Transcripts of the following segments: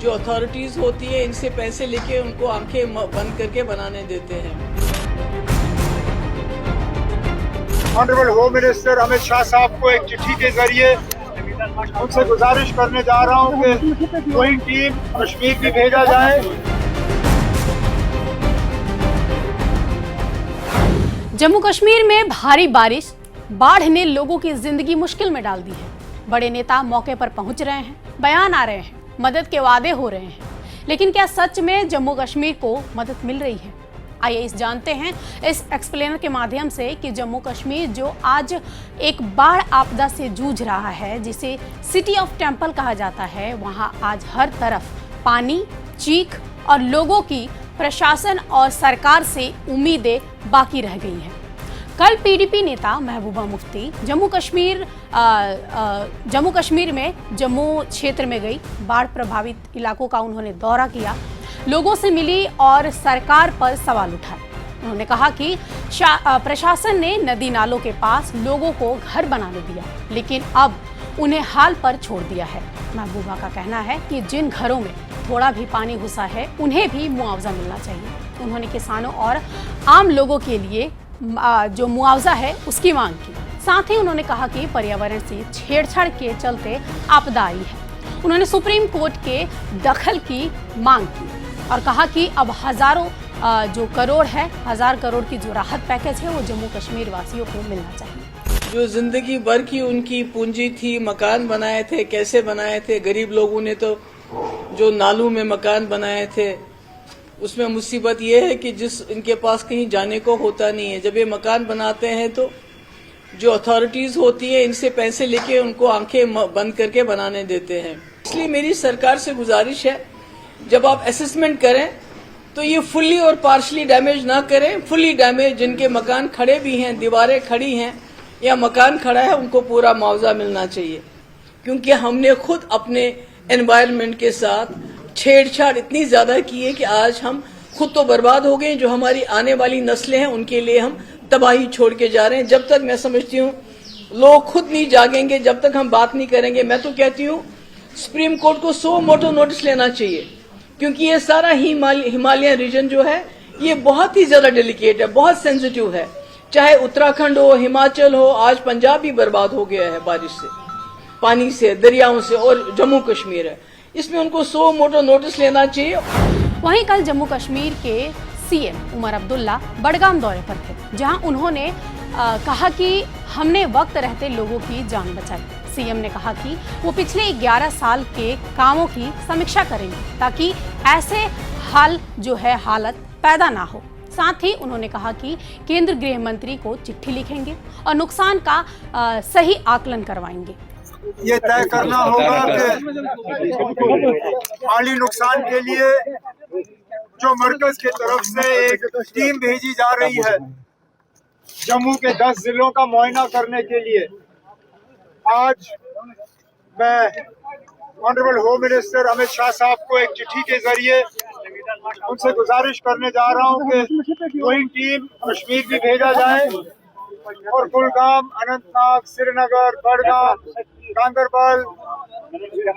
जो अथॉरिटीज होती है इनसे पैसे लेके उनको आंखें बंद करके बनाने देते हैं। Honourable home minister Amit Shah साहब को एक चिट्ठी के जरिए उनसे गुजारिश करने जा रहा हूं कि कोई टीम कश्मीर भी भेजा जाए। जम्मू कश्मीर में भारी बारिश, बाढ़ ने लोगों की जिंदगी मुश्किल में डाल दी है। बड़े नेता मौके पर पहुंच रहे हैं, बयान आ रहे हैं, मदद के वादे हो रहे हैं, लेकिन क्या सच में जम्मू कश्मीर को मदद मिल रही है? आइए इस जानते हैं इस एक्सप्लेनर के माध्यम से कि जम्मू कश्मीर जो आज एक बाढ़ आपदा से जूझ रहा है, जिसे सिटी ऑफ टेम्पल कहा जाता है, वहां आज हर तरफ पानी, चीख और लोगों की प्रशासन और सरकार से उम्मीदें बाकी रह गई हैं। कल पीडीपी नेता महबूबा मुफ्ती जम्मू कश्मीर में जम्मू क्षेत्र में गई। बाढ़ प्रभावित इलाकों का उन्होंने दौरा किया, लोगों से मिली और सरकार पर सवाल उठाए। उन्होंने कहा कि प्रशासन ने नदी नालों के पास लोगों को घर बनाने दिया, लेकिन अब उन्हें हाल पर छोड़ दिया है। महबूबा का कहना है कि जिन घरों में थोड़ा भी पानी घुसा है उन्हें भी मुआवजा मिलना चाहिए। उन्होंने किसानों और आम लोगों के लिए जो मुआवजा है उसकी मांग की। साथ ही उन्होंने कहा कि पर्यावरण से छेड़छाड़ के चलते आपदा आई है। उन्होंने सुप्रीम कोर्ट के दखल की मांग की और कहा कि अब हजारों जो करोड़ है, 1000 करोड़ की जो राहत पैकेज है वो जम्मू कश्मीर वासियों को मिलना चाहिए। जो जिंदगी भर की उनकी पूंजी थी, मकान बनाए थे, कैसे बनाए थे, गरीब लोगों ने तो जो नालों में मकान बनाए थे, उसमें मुसीबत ये है कि जिस इनके पास कहीं जाने को होता नहीं है। जब ये मकान बनाते हैं तो जो अथॉरिटीज होती है इनसे पैसे लेके उनको आंखें बंद करके बनाने देते हैं। इसलिए मेरी सरकार से गुजारिश है, जब आप असेसमेंट करें तो ये फुल्ली और पार्शली डैमेज ना करें। फुल्ली डैमेज जिनके मकान खड़े भी हैं, दीवारें खड़ी हैं या मकान खड़ा है, उनको पूरा मुआवजा मिलना चाहिए, क्योंकि हमने खुद अपने एनवायरनमेंट के साथ छेड़छाड़ इतनी ज्यादा की है कि आज हम खुद तो बर्बाद हो गए, जो हमारी आने वाली नस्लें हैं उनके लिए हम तबाही छोड़ के जा रहे हैं। जब तक मैं समझती हूँ लोग खुद नहीं जागेंगे, जब तक हम बात नहीं करेंगे। मैं तो कहती हूँ सुप्रीम कोर्ट को 100 मोटो नोटिस लेना चाहिए, क्योंकि ये सारा हिमालयन रीजन जो है ये बहुत ही ज्यादा डेलिकेट है, बहुत सेंसिटिव है। चाहे उत्तराखंड हो, हिमाचल हो, आज पंजाब भी बर्बाद हो गया है बारिश से, पानी से, दरियाओं से, और जम्मू कश्मीर है, इसमें उनको 100 मोटो नोटिस लेना चाहिए। वहीं कल जम्मू कश्मीर के सीएम उमर अब्दुल्ला बडगाम दौरे पर थे, जहां उन्होंने कहा कि हमने वक्त रहते लोगों की जान बचाई। सीएम ने कहा कि वो पिछले 11 साल के कामों की समीक्षा करेंगे ताकि ऐसे हालत पैदा ना हो। साथ ही उन्होंने कहा कि केंद्र गृह मंत्री को चिट्ठी लिखेंगे और नुकसान का सही आकलन करवाएंगे। ये तय करना होगा कि माली नुकसान के लिए जो मरकज की तरफ से एक टीम भेजी जा रही है जम्मू के 10 जिलों का मुआयना करने के लिए, आज मैं honourable home minister Amit Shah साहब को एक चिट्ठी के जरिए उनसे गुजारिश करने जा रहा हूं कि कोई टीम कश्मीर भी भेजा जाए और कुलगाम, अनंतनाग, श्रीनगर, बडगाम, गांदरबल,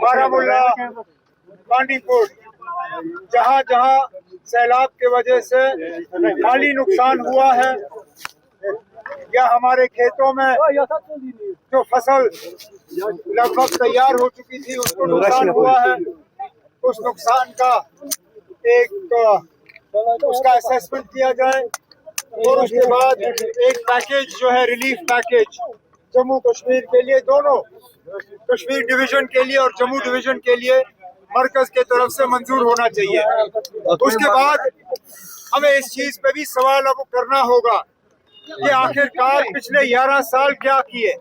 बारामूला, बांडीपुर, जहां जहां सैलाब के वजह से माली नुकसान हुआ है या हमारे खेतों में जो फसल लगभग तैयार हो चुकी थी उसको नुकसान हुआ है, उस नुकसान का उसका असेसमेंट किया जाए और उसके बाद एक पैकेज जो है, रिलीफ पैकेज जम्मू कश्मीर के लिए, दोनों कश्मीर डिवीजन के लिए और जम्मू डिवीजन के लिए मरकज के तरफ से मंजूर होना चाहिए। उसके बाद हमें इस चीज पे भी सवाल अब करना होगा कि आखिरकार पिछले 11 साल क्या किए।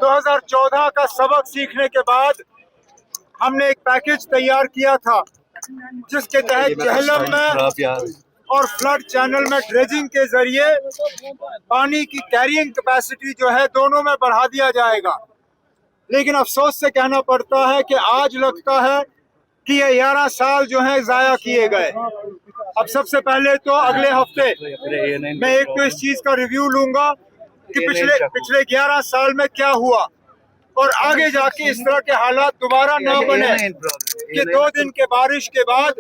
2014 का सबक सीखने के बाद हमने एक पैकेज तैयार किया था जिसके तहत जेहलम में और फ्लड चैनल में ड्रेजिंग के जरिए पानी की कैरिंग कैपेसिटी जो है दोनों में बढ़ा दिया जाएगा। लेकिन अफसोस से कहना पड़ता है कि आज लगता है कि ये 11 साल जो है जाया किए गए। अब सबसे पहले तो अगले हफ्ते मैं एक तो इस चीज का रिव्यू लूंगा कि पिछले 11 साल में क्या हुआ। और आगे जाके इस तरह के हालात दोबारा ना बने कि 2 दिन के बारिश के बाद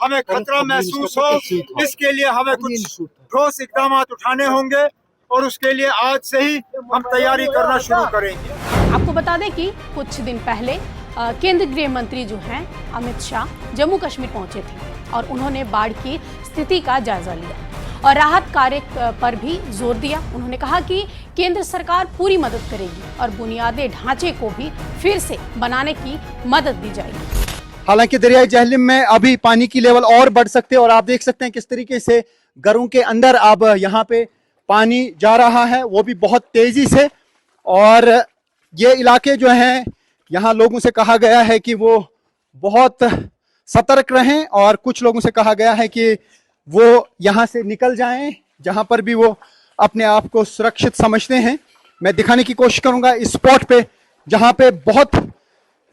हमें खतरा महसूस हो। इसके लिए हमें कुछ ठोस इकदाम उठाने होंगे और उसके लिए आज से ही हम तैयारी करना शुरू करेंगे। आपको बता दें कि कुछ दिन पहले केंद्रीय गृह मंत्री जो हैं अमित शाह जम्मू कश्मीर पहुंचे थे और उन्होंने बाढ़ की स्थिति का जायजा लिया और राहत कार्य पर भी जोर दिया। उन्होंने कहा कि केंद्र सरकार पूरी मदद करेगी और बुनियादी ढांचे को भी फिर से बनाने की मदद दी जाएगी। हालांकि दरियाई जहलिम में अभी पानी की लेवल और बढ़ सकते हैं और आप देख सकते हैं किस तरीके से घरों के अंदर अब यहाँ पे पानी जा रहा है, वो भी बहुत तेजी से। और ये इलाके जो हैं, यहाँ लोगों से कहा गया है कि वो बहुत सतर्क रहें और कुछ लोगों से कहा गया है कि वो यहाँ से निकल जाएं जहाँ पर भी वो अपने आप को सुरक्षित समझते हैं। मैं दिखाने की कोशिश करूँगा इस स्पॉट पे जहाँ पे बहुत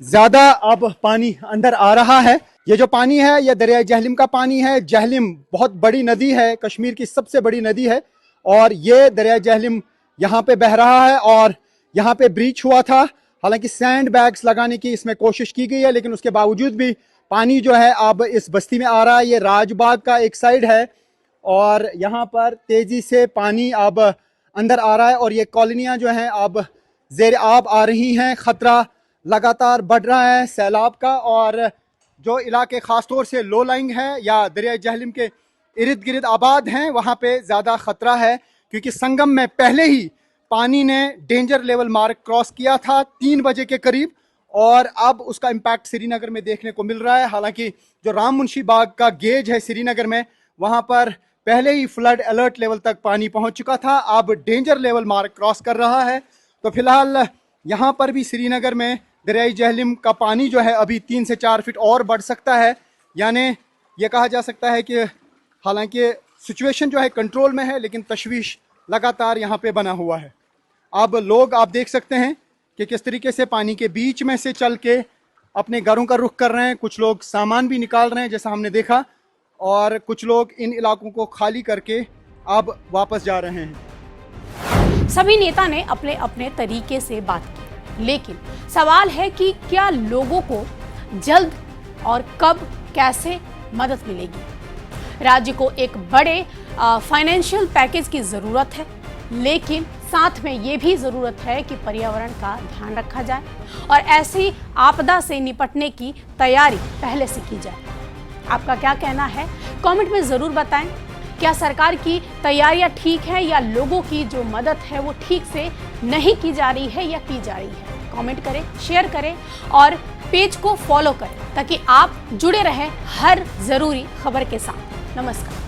ज़्यादा अब पानी अंदर आ रहा है। ये जो पानी है ये दरियाई जहलिम का पानी है। जहलिम बहुत बड़ी नदी है, कश्मीर की सबसे बड़ी नदी है और ये दरियाई जहलिम यहाँ पे बह रहा है और यहाँ पे ब्रीच हुआ था। हालांकि सैंड बैग्स लगाने की इसमें कोशिश की गई है लेकिन उसके बावजूद भी पानी जो है अब इस बस्ती में आ रहा है। ये राजबाग का एक साइड है और यहाँ पर तेजी से पानी अब अंदर आ रहा है और ये कॉलोनियाँ जो हैं अब ज़ेर आब आ रही हैं। ख़तरा लगातार बढ़ रहा है सैलाब का और जो इलाके ख़ास तौर से लो लाइंग है या दरियाई जहलिम के इर्द गिर्द आबाद हैं वहाँ पे ज़्यादा ख़तरा है क्योंकि संगम में पहले ही पानी ने डेंजर लेवल मार्क क्रॉस किया था 3 बजे के करीब और अब उसका इम्पैक्ट श्रीनगर में देखने को मिल रहा है। हालांकि जो राम मुंशी बाग का गेज है श्रीनगर में, वहाँ पर पहले ही फ्लड अलर्ट लेवल तक पानी पहुँच चुका था, अब डेंजर लेवल मार्क क्रॉस कर रहा है। तो फिलहाल यहाँ पर भी श्रीनगर में दरियाई जहलिम का पानी जो है अभी 3 से 4 फीट और बढ़ सकता है। यानी ये कहा जा सकता है कि हालांकि सिचुएशन जो है कंट्रोल में है लेकिन तशवीश लगातार यहाँ पे बना हुआ है। अब लोग आप देख सकते हैं कि किस तरीके से पानी के बीच में से चल के अपने घरों का रुख कर रहे हैं। कुछ लोग सामान भी निकाल रहे हैं जैसा हमने देखा और कुछ लोग इन इलाकों को खाली करके अब वापस जा रहे हैं। सभी नेता ने अपने अपने तरीके से बात की लेकिन सवाल है कि क्या लोगों को जल्द और कब कैसे मदद मिलेगी। राज्य को एक बड़े फाइनेंशियल पैकेज की ज़रूरत है लेकिन साथ में ये भी ज़रूरत है कि पर्यावरण का ध्यान रखा जाए और ऐसी आपदा से निपटने की तैयारी पहले से की जाए। आपका क्या कहना है कमेंट में ज़रूर बताएं। क्या सरकार की तैयारियां ठीक है या लोगों की जो मदद है वो ठीक से नहीं की जा रही है या की जा रही है। कमेंट करें, शेयर करें और पेज को फॉलो करें ताकि आप जुड़े रहें हर ज़रूरी खबर के साथ। नमस्कार।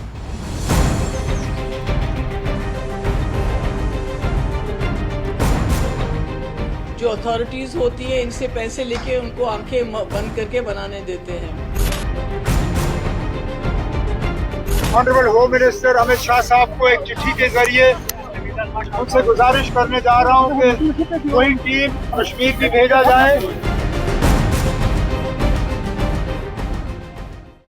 जो अथॉरिटीज होती है इनसे पैसे लेके उनको आंखें बंद करके बनाने देते हैं। Honourable home minister Amit Shah साहब को एक चिट्ठी के जरिए उनसे गुजारिश करने जा रहा हूं कि कोई टीम कश्मीर की भेजा जाए